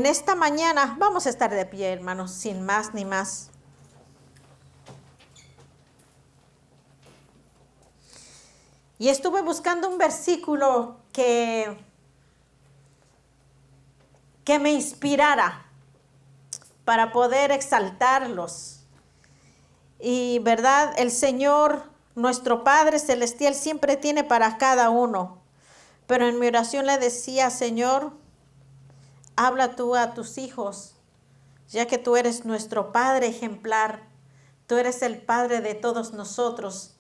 En esta mañana vamos a estar de pie, hermanos, sin más ni más. Y estuve buscando un versículo que me inspirara para poder exaltarlos. Y verdad, el Señor, nuestro Padre Celestial, siempre tiene para cada uno. Pero en mi oración le decía, Señor, habla tú a tus hijos, ya que tú eres nuestro Padre ejemplar. Tú eres el Padre de todos nosotros.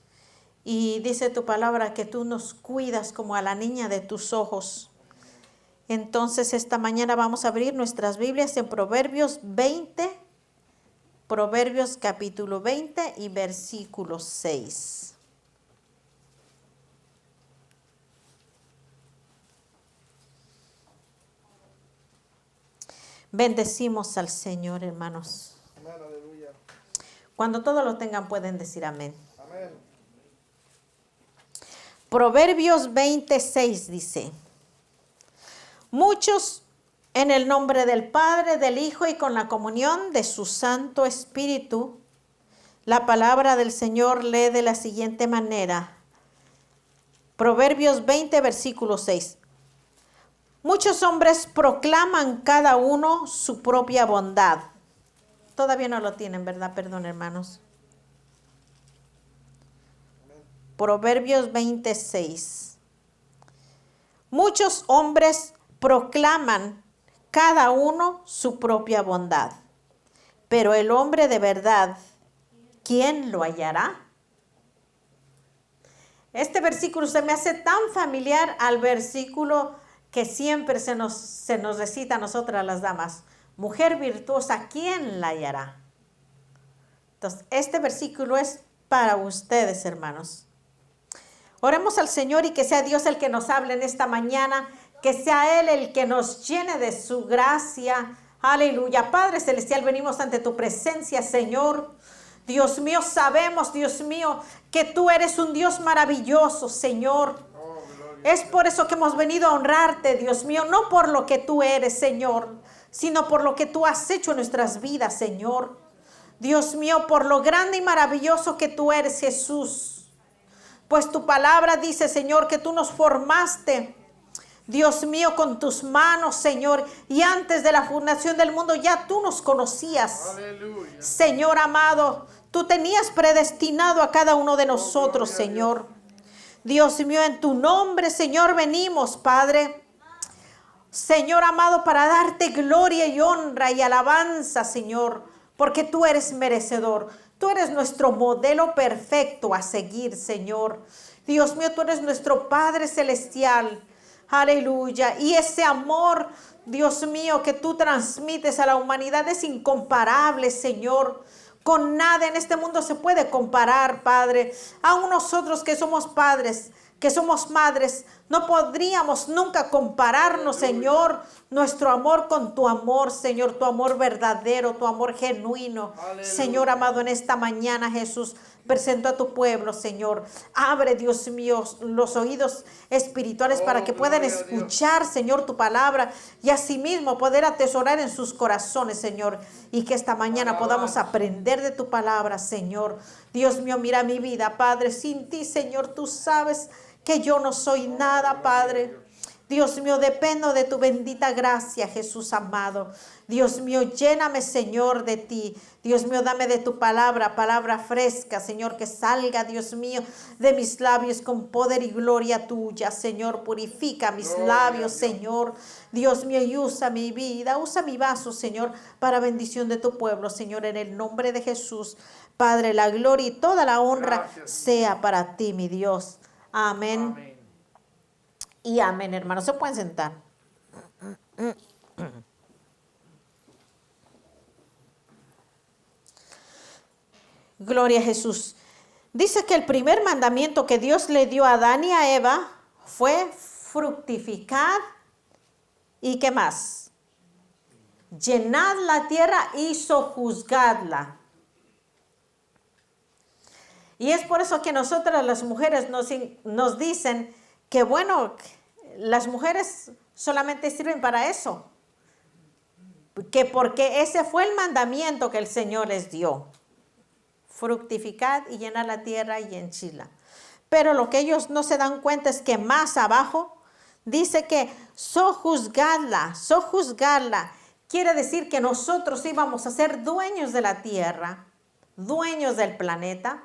Y dice tu palabra que tú nos cuidas como a la niña de tus ojos. Entonces esta mañana vamos a abrir nuestras Biblias en Proverbios 20, Proverbios capítulo 20 y versículo 6. Bendecimos al Señor, hermanos. Amén, aleluya. Cuando todos lo tengan pueden decir amén. Amén. Proverbios 26 dice: muchos en el nombre del Padre, del Hijo y con la comunión de su Santo Espíritu. La palabra del Señor lee de la siguiente manera. Proverbios 20, versículo 6. Muchos hombres proclaman cada uno su propia bondad. Todavía no lo tienen, ¿verdad? Perdón, hermanos. Proverbios 26. Muchos hombres proclaman cada uno su propia bondad, pero el hombre de verdad, ¿quién lo hallará? Este versículo se me hace tan familiar al versículo que siempre se nos recita a nosotras las damas. Mujer virtuosa, ¿quién la hallará? Entonces, este versículo es para ustedes, hermanos. Oremos al Señor y que sea Dios el que nos hable en esta mañana, que sea Él el que nos llene de su gracia. Aleluya. Padre Celestial, venimos ante tu presencia, Señor. Dios mío, sabemos, Dios mío, que tú eres un Dios maravilloso, Señor. Es por eso que hemos venido a honrarte, Dios mío, no por lo que tú eres, Señor, sino por lo que tú has hecho en nuestras vidas, Señor. Dios mío, por lo grande y maravilloso que tú eres, Jesús. Pues tu palabra dice, Señor, que tú nos formaste, Dios mío, con tus manos, Señor, y antes de la fundación del mundo ya tú nos conocías. Aleluya. Señor amado, tú tenías predestinado a cada uno de nosotros, Señor. Dios mío, en tu nombre, Señor, venimos, Padre. Señor amado, para darte gloria y honra y alabanza, Señor, porque tú eres merecedor. Tú eres nuestro modelo perfecto a seguir, Señor. Dios mío, tú eres nuestro Padre Celestial. Aleluya. Y ese amor, Dios mío, que tú transmites a la humanidad es incomparable, Señor. Con nada en este mundo se puede comparar, Padre. Aún nosotros que somos padres, que somos madres, no podríamos nunca compararnos, Señor, nuestro amor con tu amor, Señor, tu amor verdadero, tu amor genuino. Aleluya. Señor amado, en esta mañana, Jesús, presento a tu pueblo, Señor. Abre, Dios mío, los oídos espirituales para que puedan gloria a Dios. escuchar, Señor, tu palabra y asimismo poder atesorar en sus corazones, Señor, y que esta mañana podamos aprender de tu palabra, Señor. Dios mío, mira mi vida, Padre, sin ti, Señor, tú sabes que yo no soy nada, Padre. Dios mío, dependo de tu bendita gracia, Jesús amado. Dios mío, lléname, Señor, de ti. Dios mío, dame de tu palabra, palabra fresca, Señor, que salga, Dios mío, de mis labios con poder y gloria tuya, Señor. Purifica mis labios, Señor. Dios mío, y usa mi vida, usa mi vaso, Señor, para bendición de tu pueblo, Señor, en el nombre de Jesús. Padre, la gloria y toda la honra sea para ti, mi Dios. Amén. Amén. Y amén, hermanos. Se pueden sentar. Gloria a Jesús. Dice que el primer mandamiento que Dios le dio a Adán y a Eva fue fructificar y ¿qué más? Llenad la tierra y sojuzgadla. Y es por eso que nosotras las mujeres nos dicen que bueno, las mujeres solamente sirven para eso. que porque ese fue el mandamiento que el Señor les dio. Fructificad y llenad la tierra y henchidla. Pero lo que ellos no se dan cuenta es que más abajo dice que sojuzgadla. Quiere decir que nosotros íbamos a ser dueños de la tierra, dueños del planeta,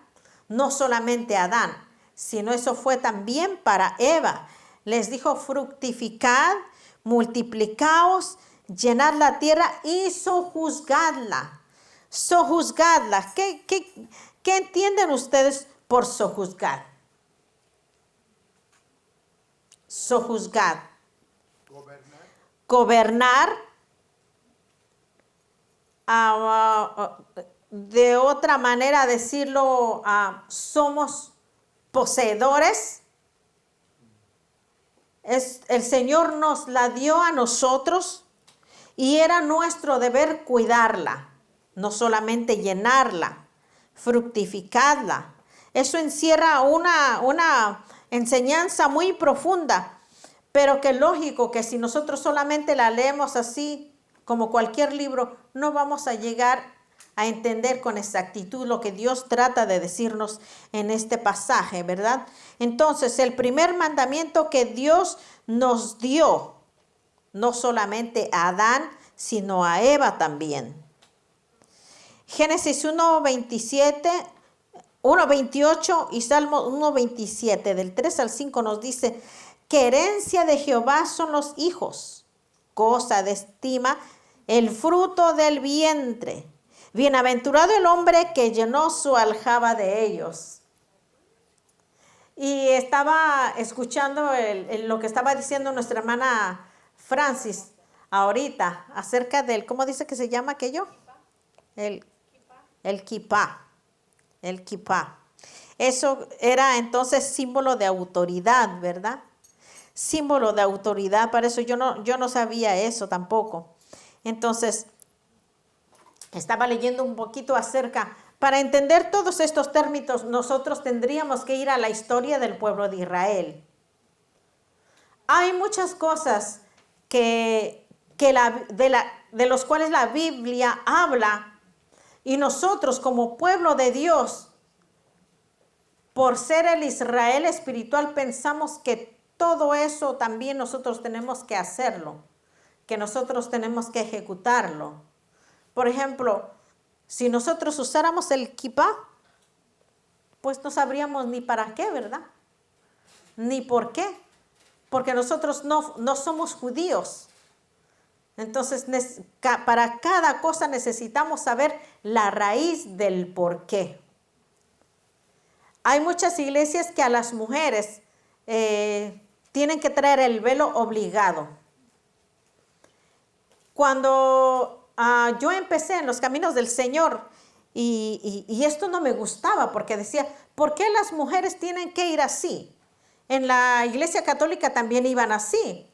no solamente Adán, sino eso fue también para Eva. Les dijo fructificad, multiplicaos, llenad la tierra y sojuzgadla. Sojuzgadla. ¿Qué entienden ustedes por sojuzgar? Sojuzgad. Gobernar. De otra manera decirlo, somos poseedores. El Señor nos la dio a nosotros y era nuestro deber cuidarla, no solamente llenarla, fructificarla. Eso encierra una enseñanza muy profunda, pero que lógico que si nosotros solamente la leemos así, como cualquier libro, no vamos a llegar a entender con exactitud lo que Dios trata de decirnos en este pasaje, ¿verdad? Entonces, el primer mandamiento que Dios nos dio, no solamente a Adán, sino a Eva también. Génesis 1:28 y Salmo 1:27, del 3 al 5 nos dice que herencia de Jehová son los hijos, cosa de estima, el fruto del vientre. Bienaventurado el hombre que llenó su aljaba de ellos. Y estaba escuchando lo que estaba diciendo nuestra hermana Francis ahorita acerca del, ¿cómo dice que se llama aquello? El kipá. El kipá. Eso era entonces símbolo de autoridad, ¿verdad? Símbolo de autoridad, para eso yo no sabía eso tampoco. Entonces, estaba leyendo un poquito acerca, para entender todos estos términos, nosotros tendríamos que ir a la historia del pueblo de Israel. Hay muchas cosas de los cuales la Biblia habla, y nosotros como pueblo de Dios, por ser el Israel espiritual, pensamos que todo eso también nosotros tenemos que hacerlo, que nosotros tenemos que ejecutarlo. Por ejemplo, si nosotros usáramos el kipá, pues no sabríamos ni para qué, ¿verdad? Ni por qué, porque nosotros no somos judíos. Entonces, para cada cosa necesitamos saber la raíz del por qué. Hay muchas iglesias que a las mujeres tienen que traer el velo obligado. Cuando yo empecé en los caminos del Señor, y esto no me gustaba porque decía, ¿por qué las mujeres tienen que ir así? En la iglesia católica también iban así.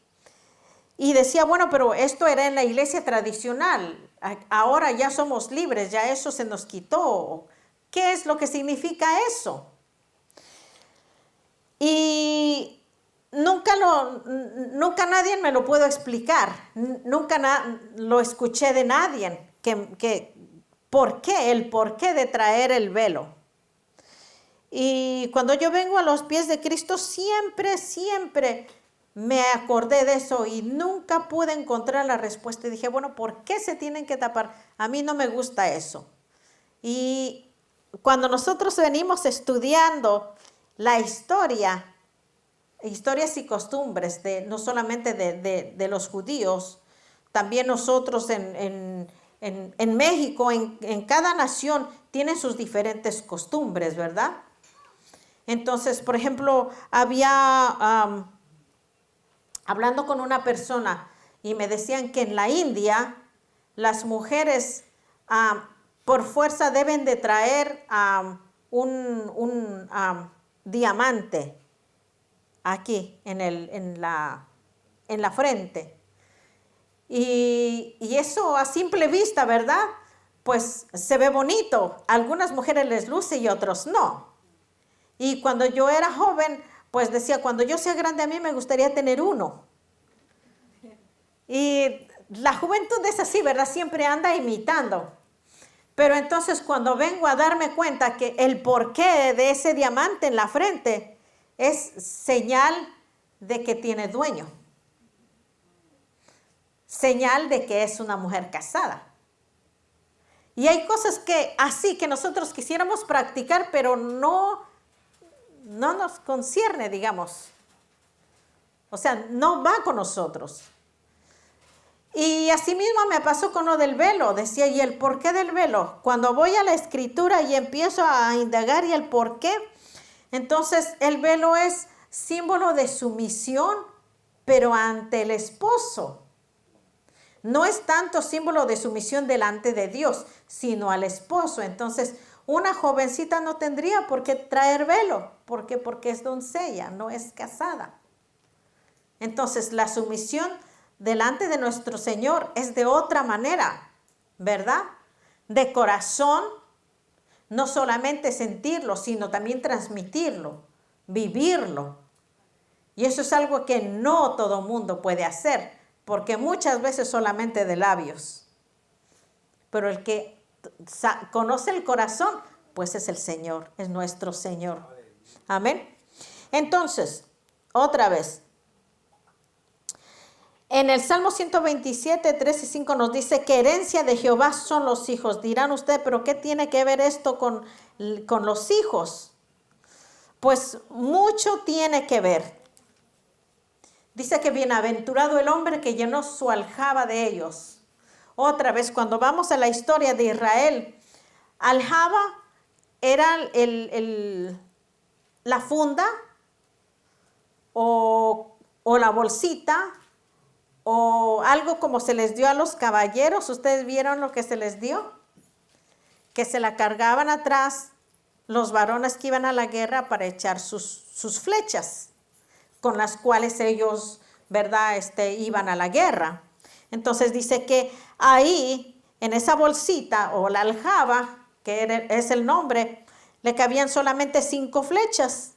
Y decía, bueno, pero esto era en la iglesia tradicional. Ahora ya somos libres, ya eso se nos quitó. ¿Qué es lo que significa eso? Y nunca nadie me lo pudo explicar. Nunca lo escuché de nadie. El por qué de traer el velo. Y cuando yo vengo a los pies de Cristo, siempre me acordé de eso y nunca pude encontrar la respuesta. Y dije, bueno, ¿por qué se tienen que tapar? A mí no me gusta eso. Y cuando nosotros venimos estudiando la historias y costumbres, no solamente de los judíos, también nosotros en México, en cada nación, tienen sus diferentes costumbres, ¿verdad? Entonces, por ejemplo, había, hablando con una persona, y me decían que en la India, las mujeres por fuerza deben de traer un diamante aquí en la frente. Y eso a simple vista, ¿verdad? Pues se ve bonito. A algunas mujeres les luce y a otros no. Y cuando yo era joven, pues decía, cuando yo sea grande a mí me gustaría tener uno. Y la juventud es así, ¿verdad? Siempre anda imitando. Pero entonces cuando vengo a darme cuenta que el porqué de ese diamante en la frente es señal de que tiene dueño. Señal de que es una mujer casada. Y hay cosas que así que nosotros quisiéramos practicar, pero no nos concierne, digamos. O sea, no va con nosotros. Y así mismo me pasó con lo del velo. Decía, ¿y el porqué del velo? Cuando voy a la escritura y empiezo a indagar y el porqué, entonces el velo es símbolo de sumisión, pero ante el esposo. No es tanto símbolo de sumisión delante de Dios, sino al esposo. Entonces, una jovencita no tendría por qué traer velo. ¿Por qué? Porque es doncella, no es casada. Entonces, la sumisión delante de nuestro Señor es de otra manera, ¿verdad? De corazón, no solamente sentirlo, sino también transmitirlo, vivirlo. Y eso es algo que no todo mundo puede hacer, porque muchas veces solamente de labios. Pero el que conoce el corazón, pues es el Señor, es nuestro Señor. Amén. Entonces, otra vez, en el Salmo 127, 3 y 5 nos dice que herencia de Jehová son los hijos. Dirán ustedes, ¿pero qué tiene que ver esto con los hijos? Pues mucho tiene que ver. Dice que bienaventurado el hombre que llenó su aljaba de ellos. Otra vez, cuando vamos a la historia de Israel, aljaba era la funda o la bolsita, o algo como se les dio a los caballeros. ¿Ustedes vieron lo que se les dio? Que se la cargaban atrás los varones que iban a la guerra para echar sus flechas, con las cuales ellos, ¿verdad?, iban a la guerra. Entonces dice que ahí, en esa bolsita o la aljaba, que es el nombre, le cabían solamente 5 flechas.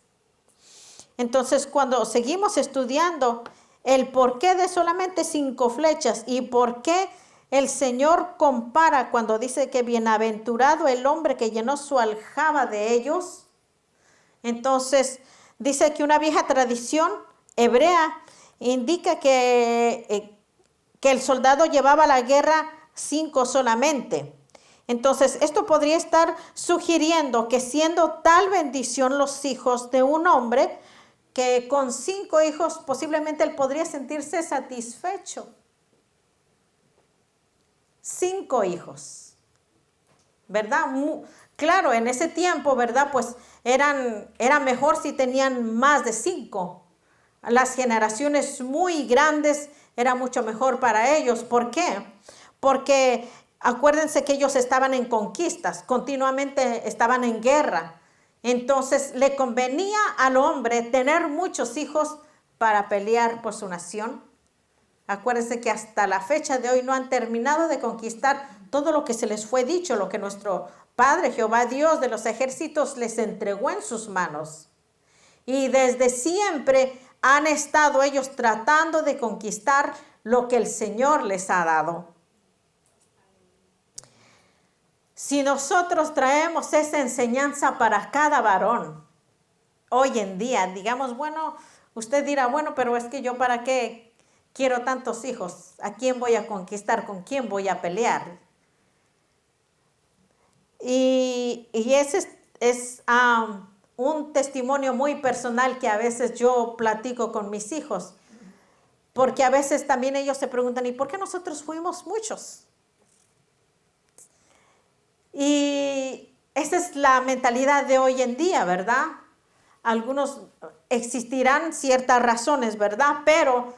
Entonces, cuando seguimos estudiando el porqué de solamente 5 flechas y por qué el Señor compara cuando dice que bienaventurado el hombre que llenó su aljaba de ellos, entonces dice que una vieja tradición hebrea indica que el soldado llevaba a la guerra 5 solamente. Entonces, esto podría estar sugiriendo que siendo tal bendición los hijos de un hombre, que con 5 hijos posiblemente él podría sentirse satisfecho. 5 hijos, ¿verdad? Claro, en ese tiempo, ¿verdad? Pues era mejor si tenían más de 5. Las generaciones muy grandes era mucho mejor para ellos. ¿Por qué? Porque acuérdense que ellos estaban en conquistas, continuamente estaban en guerra. Entonces le convenía al hombre tener muchos hijos para pelear por su nación. Acuérdense que hasta la fecha de hoy no han terminado de conquistar todo lo que se les fue dicho, lo que nuestro Padre Jehová Dios de los ejércitos les entregó en sus manos. Y desde siempre han estado ellos tratando de conquistar lo que el Señor les ha dado. Si nosotros traemos esa enseñanza para cada varón, hoy en día, digamos, bueno, usted dirá, bueno, pero es que yo para qué quiero tantos hijos, ¿a quién voy a conquistar? ¿Con quién voy a pelear? Y ese es un testimonio muy personal que a veces yo platico con mis hijos, porque a veces también ellos se preguntan, ¿y por qué nosotros fuimos muchos? Y esa es la mentalidad de hoy en día, ¿verdad? Algunos existirán ciertas razones, ¿verdad? Pero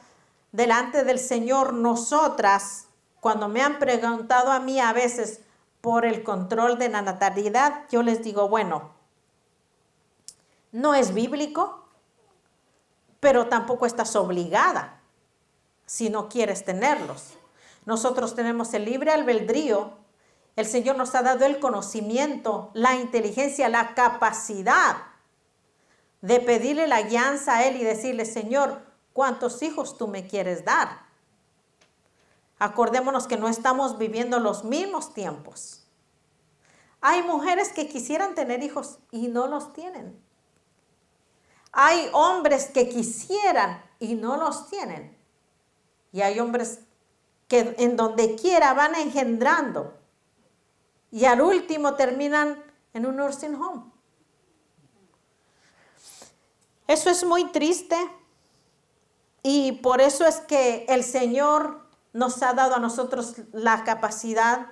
delante del Señor, nosotras, cuando me han preguntado a mí a veces por el control de la natalidad, yo les digo, bueno, no es bíblico, pero tampoco estás obligada si no quieres tenerlos. Nosotros tenemos el libre albedrío. El Señor nos ha dado el conocimiento, la inteligencia, la capacidad de pedirle la guianza a Él y decirle, Señor, ¿cuántos hijos tú me quieres dar? Acordémonos que no estamos viviendo los mismos tiempos. Hay mujeres que quisieran tener hijos y no los tienen. Hay hombres que quisieran y no los tienen. Y hay hombres que en donde quiera van engendrando. Y al último terminan en un nursing home. Eso es muy triste. Y por eso es que el Señor nos ha dado a nosotros la capacidad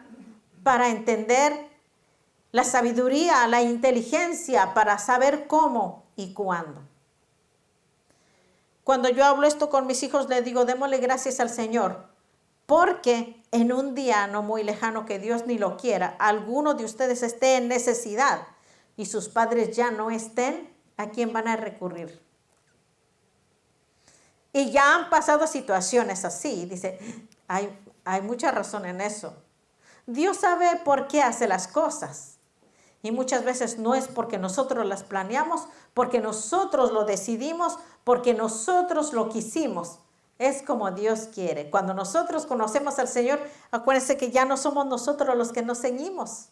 para entender la sabiduría, la inteligencia, para saber cómo y cuándo. Cuando yo hablo esto con mis hijos, les digo, démosle gracias al Señor, porque en un día no muy lejano, que Dios ni lo quiera, alguno de ustedes esté en necesidad y sus padres ya no estén, ¿a quién van a recurrir? Y ya han pasado situaciones así, dice, hay mucha razón en eso. Dios sabe por qué hace las cosas. Y muchas veces no es porque nosotros las planeamos, porque nosotros lo decidimos, porque nosotros lo quisimos. Es como Dios quiere. Cuando nosotros conocemos al Señor, acuérdense que ya no somos nosotros los que nos ceñimos.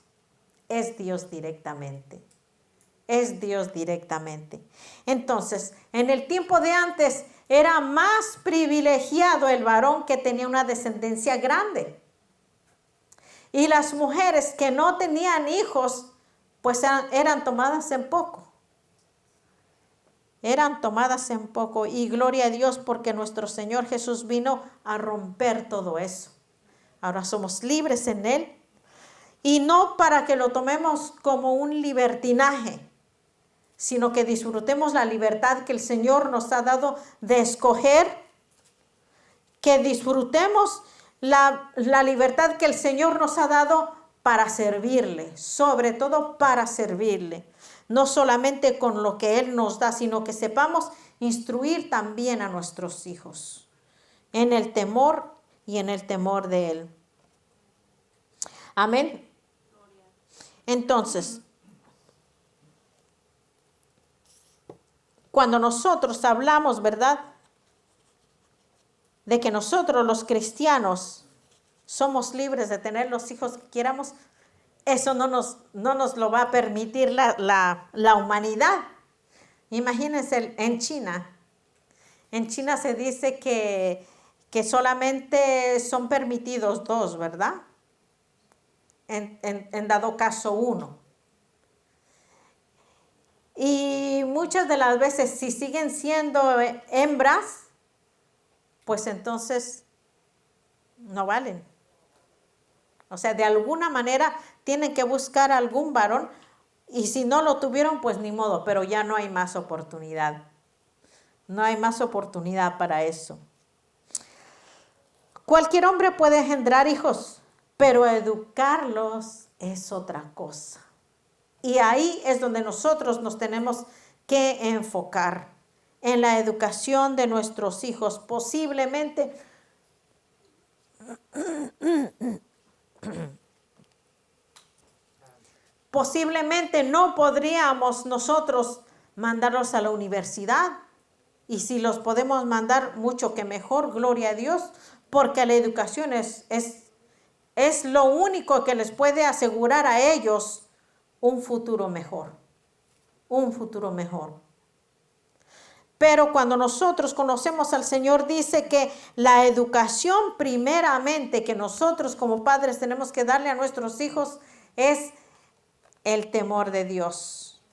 Es Dios directamente. Es Dios directamente. Entonces, en el tiempo de antes era más privilegiado el varón que tenía una descendencia grande. Y las mujeres que no tenían hijos, pues eran tomadas en poco. Eran tomadas en poco. Y gloria a Dios porque nuestro Señor Jesús vino a romper todo eso. Ahora somos libres en Él. Y no para que lo tomemos como un libertinaje, sino que disfrutemos la libertad que el Señor nos ha dado de escoger, que disfrutemos la libertad que el Señor nos ha dado para servirle, sobre todo para servirle, no solamente con lo que Él nos da, sino que sepamos instruir también a nuestros hijos en el temor y en el temor de Él. Amén. Entonces, cuando nosotros hablamos, ¿verdad?, de que nosotros los cristianos somos libres de tener los hijos que quieramos, eso no nos lo va a permitir la humanidad. Imagínense en China. En China se dice que solamente son permitidos 2, ¿verdad? En dado caso 1. Y muchas de las veces, si siguen siendo hembras, pues entonces no valen. O sea, de alguna manera tienen que buscar algún varón, y si no lo tuvieron, pues ni modo, pero ya no hay más oportunidad. No hay más oportunidad para eso. Cualquier hombre puede engendrar hijos, pero educarlos es otra cosa. Y ahí es donde nosotros nos tenemos que enfocar, en la educación de nuestros hijos. Posiblemente no podríamos nosotros mandarlos a la universidad. Y si los podemos mandar, mucho que mejor, gloria a Dios, porque la educación es lo único que les puede asegurar a ellos un futuro mejor. Un futuro mejor. Pero cuando nosotros conocemos al Señor, dice que la educación primeramente que nosotros como padres tenemos que darle a nuestros hijos es el temor de Dios.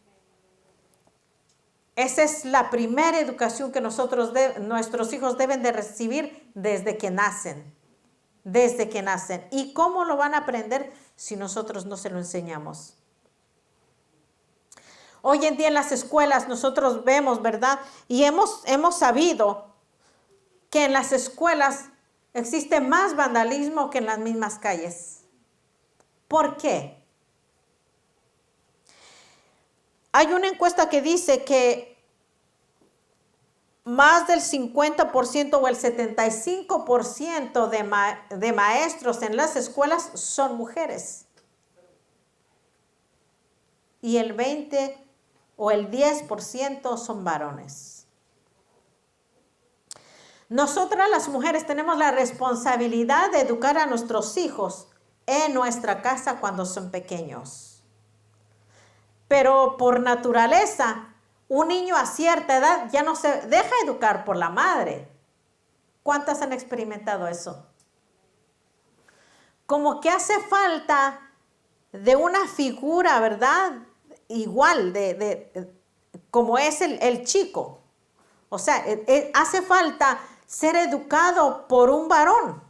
Esa es la primera educación que nuestros hijos deben de recibir desde que nacen. Desde que nacen. ¿Y cómo lo van a aprender si nosotros no se lo enseñamos? Hoy en día en las escuelas nosotros vemos, ¿verdad? Y hemos sabido que en las escuelas existe más vandalismo que en las mismas calles. ¿Por qué? Hay una encuesta que dice que más del 50% o el 75% de maestros en las escuelas son mujeres. Y el 20% o el 10% son varones. Nosotras las mujeres tenemos la responsabilidad de educar a nuestros hijos en nuestra casa cuando son pequeños. Pero por naturaleza, un niño a cierta edad ya no se deja educar por la madre. ¿Cuántas han experimentado eso? Como que hace falta de una figura, ¿verdad? Igual, como es el chico. O sea, hace falta ser educado por un varón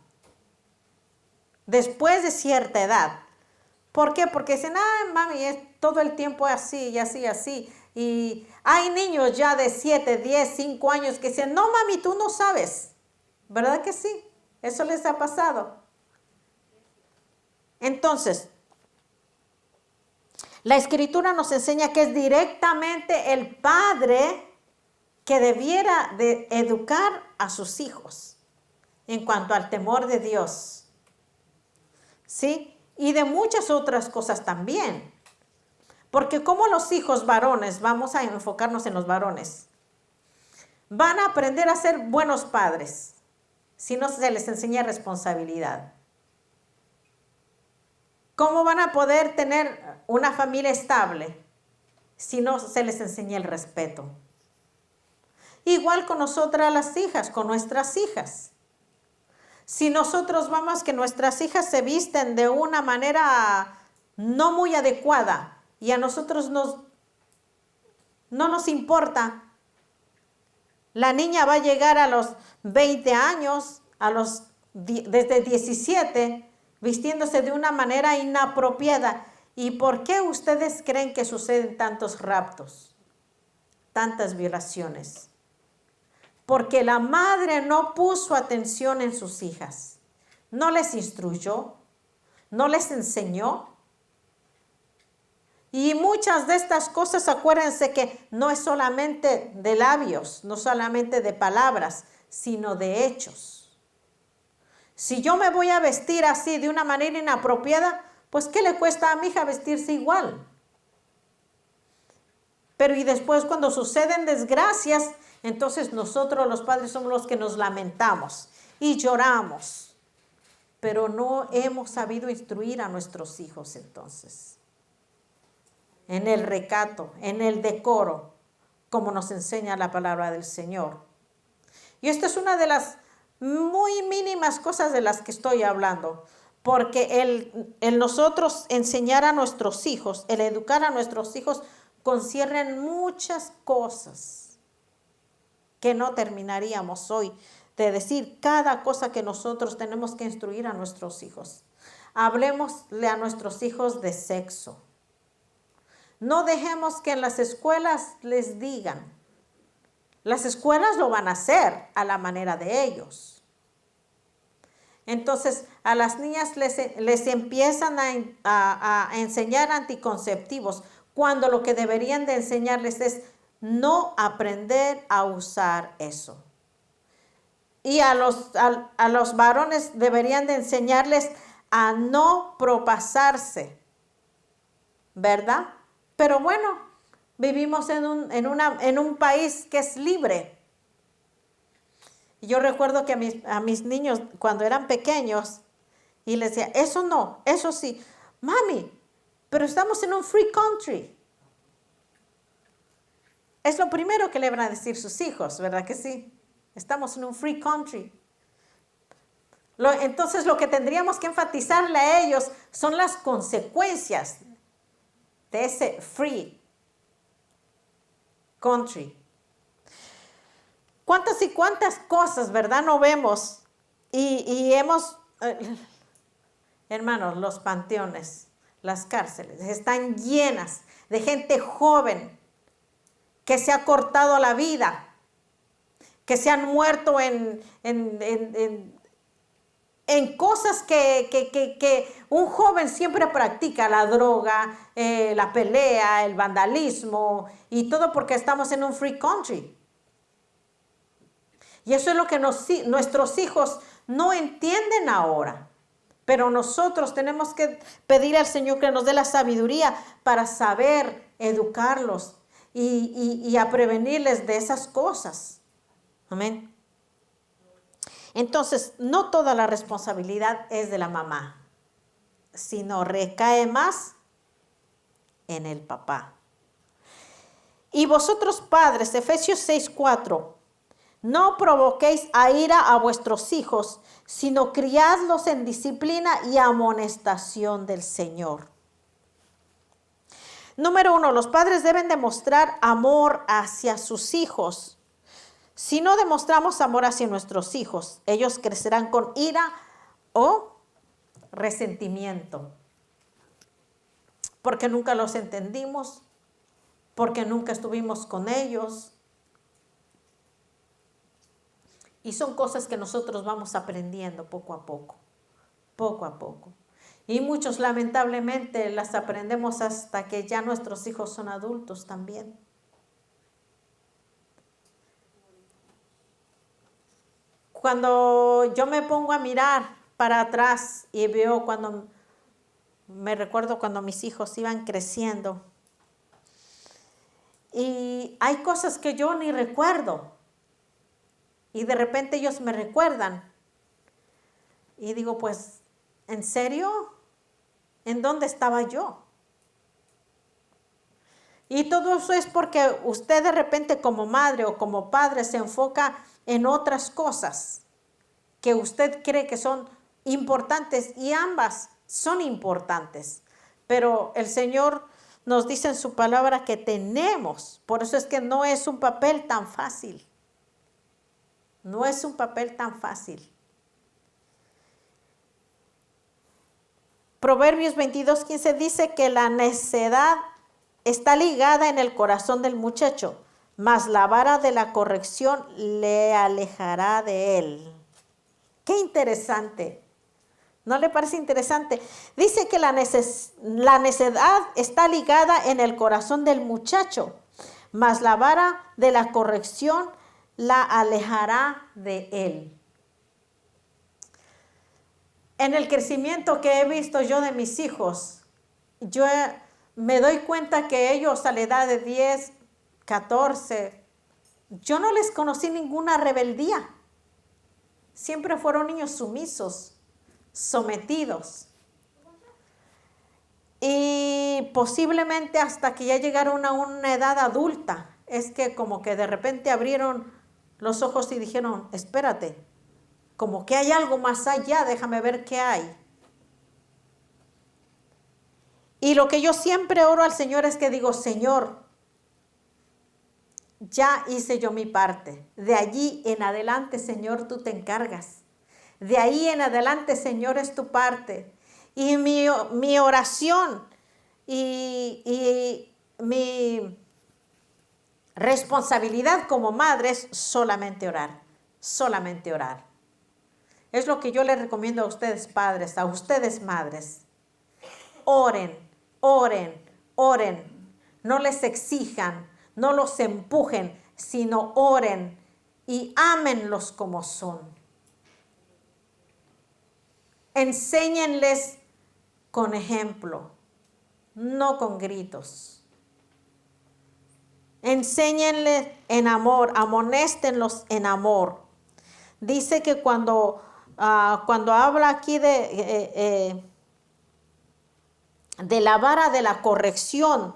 después de cierta edad. ¿Por qué? Porque dicen, mami, es todo el tiempo así y así y así. Y hay niños ya de 7, 10, 5 años que dicen, no, mami, tú no sabes. ¿Verdad que sí? Eso les ha pasado. Entonces, la Escritura nos enseña que es directamente el padre que debiera de educar a sus hijos en cuanto al temor de Dios. ¿Sí? Y de muchas otras cosas también. Porque como los hijos varones, vamos a enfocarnos en los varones, van a aprender a ser buenos padres si no se les enseña responsabilidad. ¿Cómo van a poder tener una familia estable si no se les enseña el respeto? Igual con nosotras las hijas, con nuestras hijas. Si nosotros vamos que nuestras hijas se visten de una manera no muy adecuada y a nosotros no nos importa, la niña va a llegar a los 20 años, desde 17, vistiéndose de una manera inapropiada. ¿Y por qué ustedes creen que suceden tantos raptos, tantas violaciones? Porque la madre no puso atención en sus hijas, no les instruyó, no les enseñó. Y muchas de estas cosas, acuérdense que no es solamente de labios, no solamente de palabras, sino de hechos. Si yo me voy a vestir así de una manera inapropiada, pues ¿qué le cuesta a mi hija vestirse igual? Pero y después cuando suceden desgracias, entonces nosotros los padres somos los que nos lamentamos y lloramos. Pero no hemos sabido instruir a nuestros hijos entonces. En el recato, en el decoro, como nos enseña la palabra del Señor. Y esta es una de las muy mínimas cosas de las que estoy hablando, porque el nosotros enseñar a nuestros hijos, el educar a nuestros hijos, conciernen muchas cosas que no terminaríamos hoy de decir cada cosa que nosotros tenemos que instruir a nuestros hijos. Hablemosle a nuestros hijos de sexo. No dejemos que en las escuelas les digan. Las escuelas lo van a hacer a la manera de ellos. Entonces, a las niñas les empiezan a enseñar anticonceptivos, cuando lo que deberían de enseñarles es no aprender a usar eso. Y a los varones deberían de enseñarles a no propasarse, ¿verdad? Pero bueno, vivimos en un país que es libre. Y yo recuerdo que a mis niños, cuando eran pequeños, y les decía, eso no, eso sí. Mami, pero estamos en un free country. Es lo primero que le van a decir sus hijos, ¿verdad que sí? Estamos en un free country. Entonces lo que tendríamos que enfatizarle a ellos son las consecuencias de ese free country. ¿Cuántas y cuántas cosas, verdad, no vemos? Y hemos, hermanos, los panteones, las cárceles, están llenas de gente joven que se ha cortado la vida, que se han muerto en cosas que un joven siempre practica, la droga, la pelea, el vandalismo, y todo porque estamos en un free country. Y eso es lo que nuestros hijos no entienden ahora. Pero nosotros tenemos que pedir al Señor que nos dé la sabiduría para saber educarlos y a prevenirles de esas cosas. Amén. Entonces, no toda la responsabilidad es de la mamá, sino recae más en el papá. Y vosotros padres, Efesios 6:4, no provoquéis a ira a vuestros hijos, sino criadlos en disciplina y amonestación del Señor. Número 1, los padres deben demostrar amor hacia sus hijos. Si no demostramos amor hacia nuestros hijos, ellos crecerán con ira o resentimiento, porque nunca los entendimos, porque nunca estuvimos con ellos. Y son cosas que nosotros vamos aprendiendo poco a poco, poco a poco. Y muchos lamentablemente las aprendemos hasta que ya nuestros hijos son adultos también. Cuando yo me pongo a mirar para atrás y veo me recuerdo cuando mis hijos iban creciendo. Y hay cosas que yo ni recuerdo. Y de repente ellos me recuerdan. Y digo, pues, ¿en serio? ¿En dónde estaba yo? Y todo eso es porque usted de repente como madre o como padre se enfoca en otras cosas que usted cree que son importantes, y ambas son importantes. Pero el Señor nos dice en su palabra que tenemos, por eso es que no es un papel tan fácil. No es un papel tan fácil. Proverbios 22:15 dice que la necedad está ligada en el corazón del muchacho, mas la vara de la corrección le alejará de él. Qué interesante. ¿No le parece interesante? Dice que la necedad está ligada en el corazón del muchacho, mas la vara de la corrección la alejará de él. En el crecimiento que he visto yo de mis hijos, yo me doy cuenta que ellos a la edad de 10, 14, yo no les conocí ninguna rebeldía. Siempre fueron niños sumisos, sometidos. Y posiblemente hasta que ya llegaron a una edad adulta, es que como que de repente abrieron los ojos y dijeron, espérate, como que hay algo más allá, déjame ver qué hay. Y lo que yo siempre oro al Señor es que digo, Señor, ya hice yo mi parte. De allí en adelante, Señor, tú te encargas. De ahí en adelante, Señor, es tu parte. Y mi oración y mi responsabilidad como madre es solamente orar, solamente orar. Es lo que yo les recomiendo a ustedes padres, a ustedes madres. Oren, oren, oren. No les exijan, no los empujen, sino oren y ámenlos como son. Enséñenles con ejemplo, no con gritos. Enséñenles en amor, amonéstenlos en amor. Dice que cuando habla aquí de la vara de la corrección,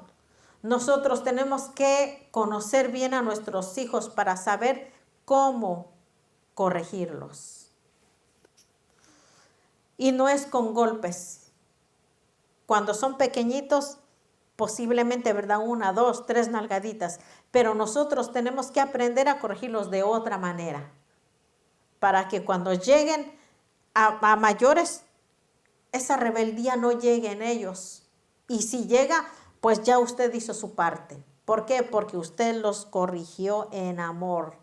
nosotros tenemos que conocer bien a nuestros hijos para saber cómo corregirlos. Y no es con golpes. Cuando son pequeñitos, posiblemente, ¿verdad? 1, 2, 3 nalgaditas. Pero nosotros tenemos que aprender a corregirlos de otra manera, para que cuando lleguen a mayores, esa rebeldía no llegue en ellos. Y si llega, pues ya usted hizo su parte. ¿Por qué? Porque usted los corrigió en amor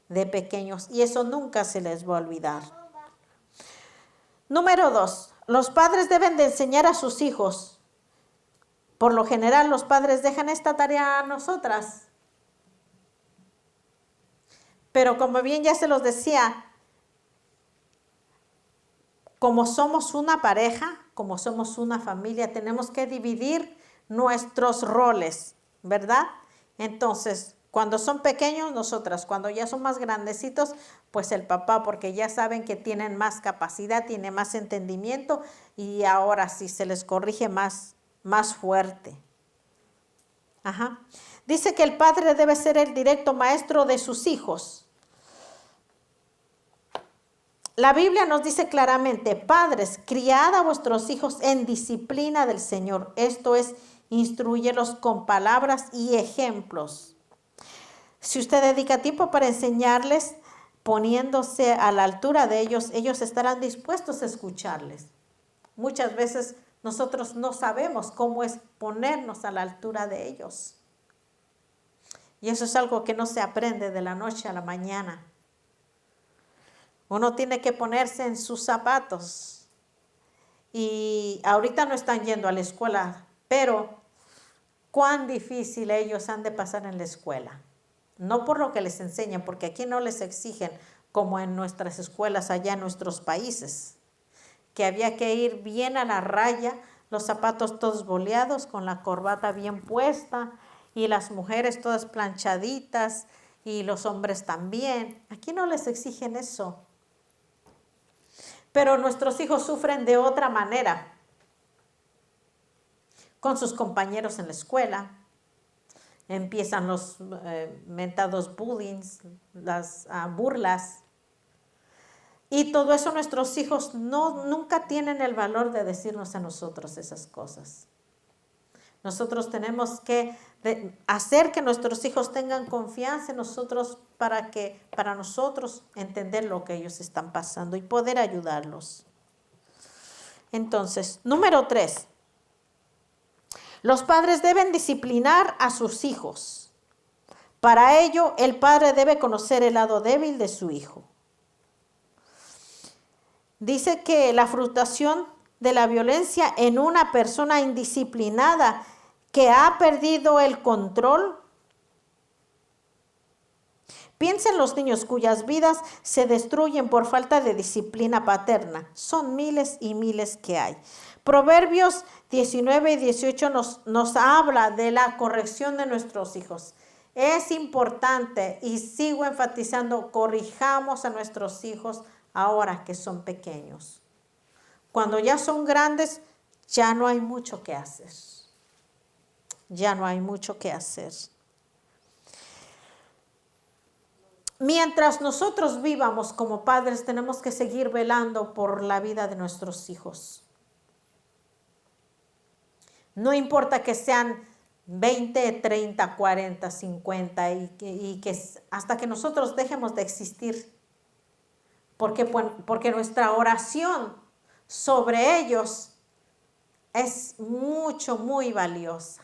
de pequeños, y eso nunca se les va a olvidar. Número 2, los padres deben de enseñar a sus hijos. Por lo general, los padres dejan esta tarea a nosotras. Pero como bien ya se los decía, como somos una pareja, como somos una familia, tenemos que dividir nuestros roles, ¿verdad? Entonces, Cuando son pequeños, nosotras. Cuando ya son más grandecitos, pues el papá, porque ya saben que tienen más capacidad, tiene más entendimiento y ahora sí se les corrige más fuerte. Ajá. Dice que el padre debe ser el directo maestro de sus hijos. La Biblia nos dice claramente: padres, criad a vuestros hijos en disciplina del Señor. Esto es, instruyelos con palabras y ejemplos. Si usted dedica tiempo para enseñarles, poniéndose a la altura de ellos, ellos estarán dispuestos a escucharles. Muchas veces nosotros no sabemos cómo es ponernos a la altura de ellos. Y eso es algo que no se aprende de la noche a la mañana. Uno tiene que ponerse en sus zapatos. Y ahorita no están yendo a la escuela, pero cuán difícil ellos han de pasar en la escuela. No por lo que les enseñan, porque aquí no les exigen como en nuestras escuelas allá en nuestros países, que había que ir bien a la raya, los zapatos todos boleados, con la corbata bien puesta, y las mujeres todas planchaditas, y los hombres también. Aquí no les exigen eso. Pero nuestros hijos sufren de otra manera, con sus compañeros en la escuela. Empiezan los mentados bullying, las burlas. Y todo eso nuestros hijos nunca tienen el valor de decirnos a nosotros esas cosas. Nosotros tenemos que hacer que nuestros hijos tengan confianza en nosotros para nosotros entender lo que ellos están pasando y poder ayudarlos. Entonces, número 3. Los padres deben disciplinar a sus hijos. Para ello, el padre debe conocer el lado débil de su hijo. Dice que la frustración de la violencia en una persona indisciplinada que ha perdido el control. Piensa en los niños cuyas vidas se destruyen por falta de disciplina paterna. Son miles y miles que hay. Proverbios 19 y 18 nos habla de la corrección de nuestros hijos. Es importante, y sigo enfatizando, corrijamos a nuestros hijos ahora que son pequeños. Cuando ya son grandes, ya no hay mucho que hacer. Ya no hay mucho que hacer. Mientras nosotros vivamos como padres, tenemos que seguir velando por la vida de nuestros hijos. No importa que sean 20, 30, 40, 50 y que hasta que nosotros dejemos de existir. Porque nuestra oración sobre ellos es muy valiosa.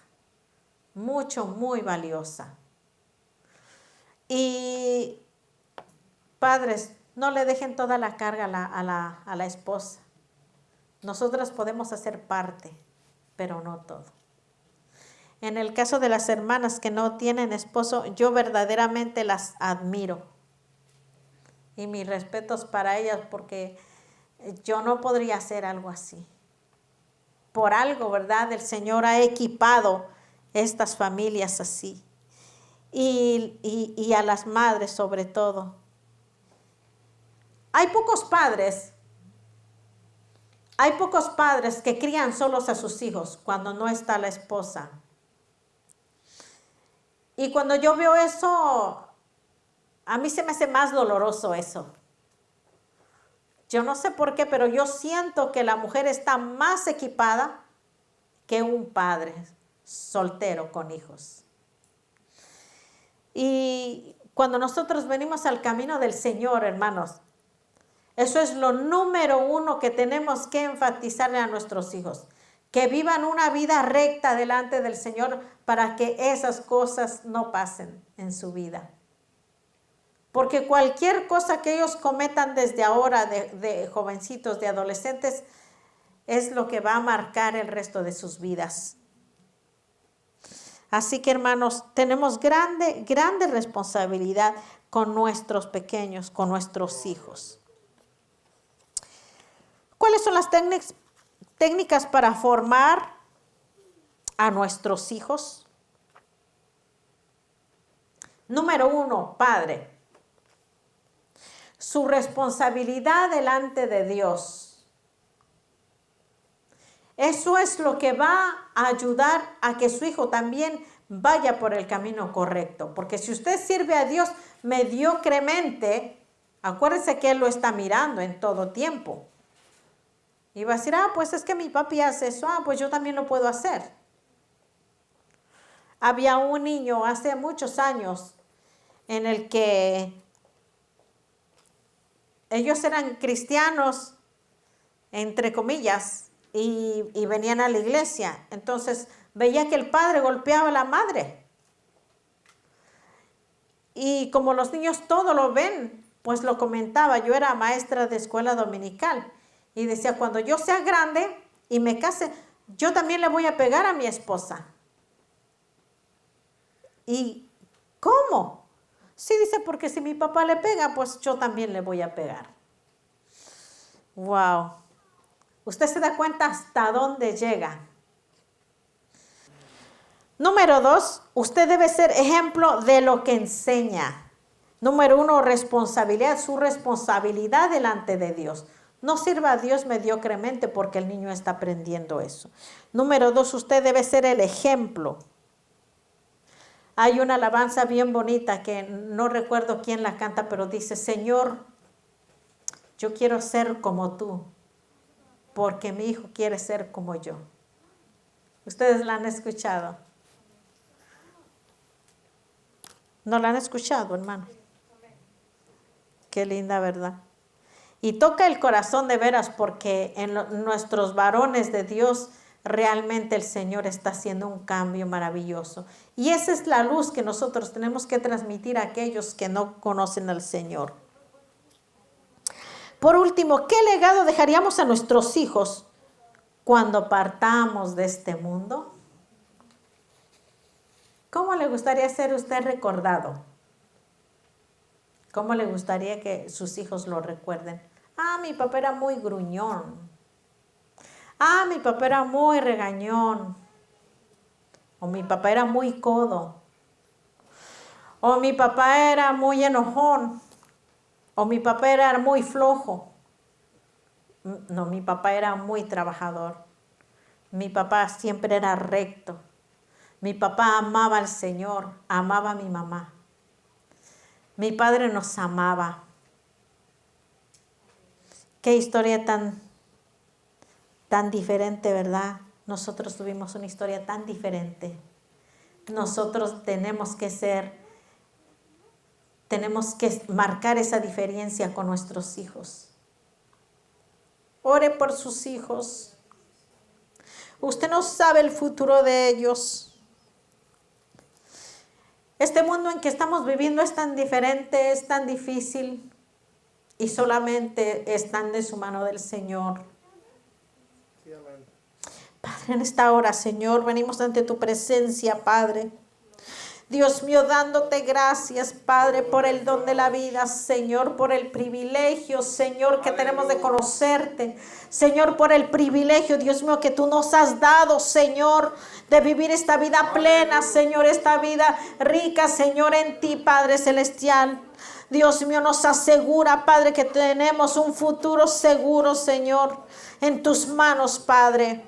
Muy valiosa. Y padres, no le dejen toda la carga a la esposa. Nosotras podemos hacer parte, pero no todo. En el caso de las hermanas que no tienen esposo, yo verdaderamente las admiro. Y mis respetos para ellas, porque yo no podría hacer algo así. Por algo, ¿verdad? El Señor ha equipado estas familias así. Y a las madres sobre todo. Hay pocos padres que crían solos a sus hijos cuando no está la esposa. Y cuando yo veo eso, a mí se me hace más doloroso eso. Yo no sé por qué, pero yo siento que la mujer está más equipada que un padre soltero con hijos. Y cuando nosotros venimos al camino del Señor, hermanos, eso es lo número 1 que tenemos que enfatizarle a nuestros hijos. Que vivan una vida recta delante del Señor para que esas cosas no pasen en su vida. Porque cualquier cosa que ellos cometan desde ahora, de jovencitos, de adolescentes, es lo que va a marcar el resto de sus vidas. Así que, hermanos, tenemos grande responsabilidad con nuestros pequeños, con nuestros hijos. ¿Cuáles son las técnicas para formar a nuestros hijos? Número 1, padre. Su responsabilidad delante de Dios. Eso es lo que va a ayudar a que su hijo también vaya por el camino correcto. Porque si usted sirve a Dios mediocremente, acuérdese que Él lo está mirando en todo tiempo. Y va a decir, pues es que mi papi hace eso, pues yo también lo puedo hacer. Había un niño hace muchos años en el que ellos eran cristianos, entre comillas, y venían a la iglesia. Entonces veía que el padre golpeaba a la madre. Y como los niños todo lo ven, pues lo comentaba. Yo era maestra de escuela dominical y decía, cuando yo sea grande y me case, yo también le voy a pegar a mi esposa. ¿Y cómo? Sí, dice, porque si mi papá le pega, pues yo también le voy a pegar. Wow. Usted se da cuenta hasta dónde llega. Número 2, usted debe ser ejemplo de lo que enseña. Número 1, responsabilidad, su responsabilidad delante de Dios. No sirva a Dios mediocremente porque el niño está aprendiendo eso. Número 2, usted debe ser el ejemplo. Hay una alabanza bien bonita que no recuerdo quién la canta, pero dice, Señor, yo quiero ser como tú, porque mi hijo quiere ser como yo. ¿Ustedes la han escuchado? ¿No la han escuchado, hermano? Qué linda, ¿verdad? Y toca el corazón de veras porque en nuestros varones de Dios realmente el Señor está haciendo un cambio maravilloso. Y esa es la luz que nosotros tenemos que transmitir a aquellos que no conocen al Señor. Por último, ¿qué legado dejaríamos a nuestros hijos cuando partamos de este mundo? ¿Cómo le gustaría ser usted recordado? ¿Cómo le gustaría que sus hijos lo recuerden? Mi papá era muy gruñón. Mi papá era muy regañón. O mi papá era muy codo. O mi papá era muy enojón. O mi papá era muy flojo. No, mi papá era muy trabajador. Mi papá siempre era recto. Mi papá amaba al Señor, amaba a mi mamá. Mi padre nos amaba. Qué historia tan diferente, ¿verdad? Nosotros tuvimos una historia tan diferente. Nosotros tenemos que marcar esa diferencia con nuestros hijos. Ore por sus hijos. Usted no sabe el futuro de ellos. Este mundo en que estamos viviendo es tan diferente, es tan difícil y solamente están de su mano del Señor. Sí, amén. Padre, en esta hora, Señor, venimos ante tu presencia, Padre. Dios mío, dándote gracias, Padre, por el don de la vida, Señor, por el privilegio, Señor, que tenemos de conocerte. Señor, por el privilegio, Dios mío, que tú nos has dado, Señor, de vivir esta vida plena, Señor, esta vida rica, Señor, en ti, Padre Celestial. Dios mío, nos asegura, Padre, que tenemos un futuro seguro, Señor, en tus manos, Padre.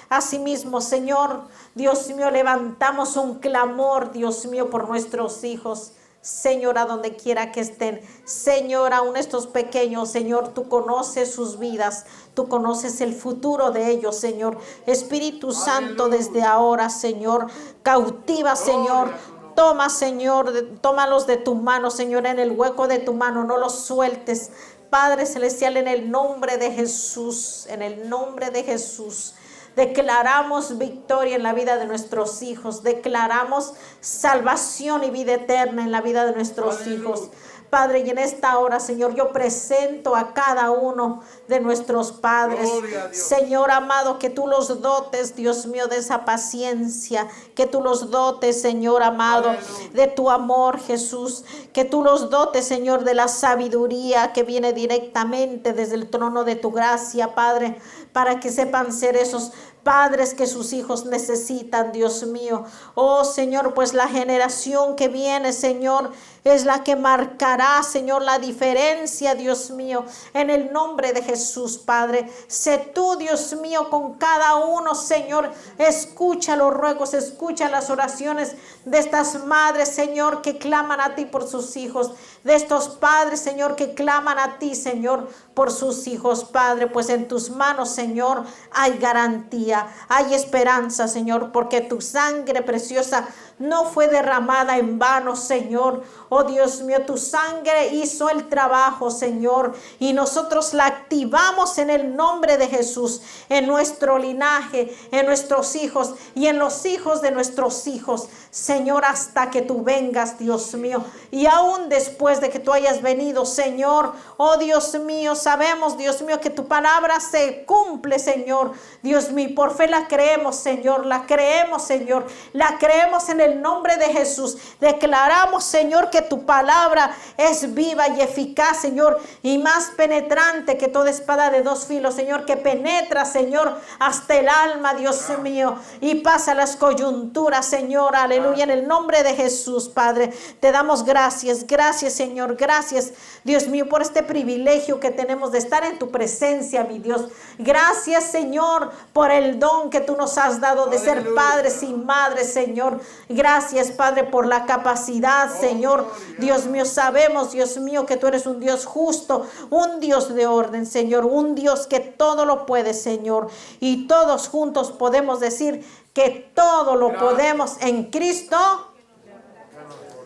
Asimismo, Señor, Dios mío, levantamos un clamor, Dios mío, por nuestros hijos. Señor, a donde quiera que estén. Señor, aún estos pequeños, Señor, tú conoces sus vidas. Tú conoces el futuro de ellos, Señor. Espíritu Santo, desde ahora, Señor, cautiva, Señor. Toma, Señor, tómalos de tu mano, Señor, en el hueco de tu mano. No los sueltes. Padre Celestial, en el nombre de Jesús, en el nombre de Jesús. Declaramos victoria en la vida de nuestros hijos. Declaramos salvación y vida eterna en la vida de nuestros hijos. Padre, y en esta hora, Señor, yo presento a cada uno de nuestros padres. Señor amado, que tú los dotes, Dios mío, de esa paciencia. Que tú los dotes, Señor amado, de tu amor, Jesús. Que tú los dotes, Señor, de la sabiduría que viene directamente desde el trono de tu gracia, Padre, para que sepan ser esos padres que sus hijos necesitan, Dios mío. Oh Señor, pues la generación que viene, Señor, es la que marcará, Señor, la diferencia, Dios mío, en el nombre de Jesús, Padre. Sé tú, Dios mío, con cada uno, Señor. Escucha los ruegos, escucha las oraciones de estas madres, Señor, que claman a ti por sus hijos, de estos padres, Señor, que claman a ti, Señor, por sus hijos, Padre. Pues en tus manos, Señor, hay garantía, hay esperanza, Señor, porque tu sangre preciosa no fue derramada en vano, Señor. Oh Dios mío, tu sangre hizo el trabajo, Señor, y nosotros la activamos en el nombre de Jesús, en nuestro linaje, en nuestros hijos y en los hijos de nuestros hijos, Señor, hasta que tú vengas, Dios mío. Y aún después de que tú hayas venido, Señor, oh Dios mío, sabemos, Dios mío, que tu palabra se cumple, Señor. Dios mío, por fe la creemos, Señor, la creemos, Señor, la creemos en el nombre de Jesús. Declaramos, Señor, que tu palabra es viva y eficaz, Señor, y más penetrante que toda espada de dos filos, Señor, que penetra, Señor, hasta el alma, Dios mío, y pasa las coyunturas, Señor, aleluya, en el nombre de Jesús, Padre. Te damos gracias, gracias, Señor, gracias, Dios mío, por este privilegio que tenemos de estar en tu presencia, mi Dios. Gracias, Señor, por el don que tú nos has dado de ser padres y madres, Señor. Gracias, Padre, por la capacidad, Señor. Dios mío, sabemos, Dios mío, que tú eres un Dios justo, un Dios de orden, Señor, un Dios que todo lo puede, Señor. Y todos juntos podemos decir que todo lo podemos en Cristo.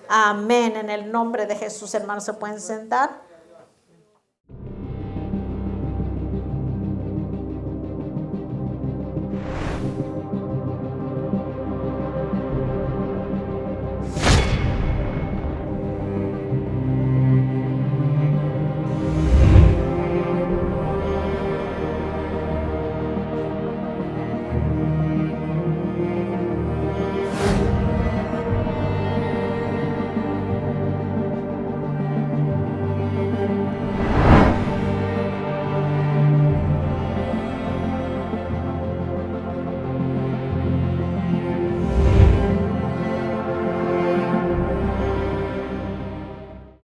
Amén. En el nombre de Jesús, hermanos, se pueden sentar.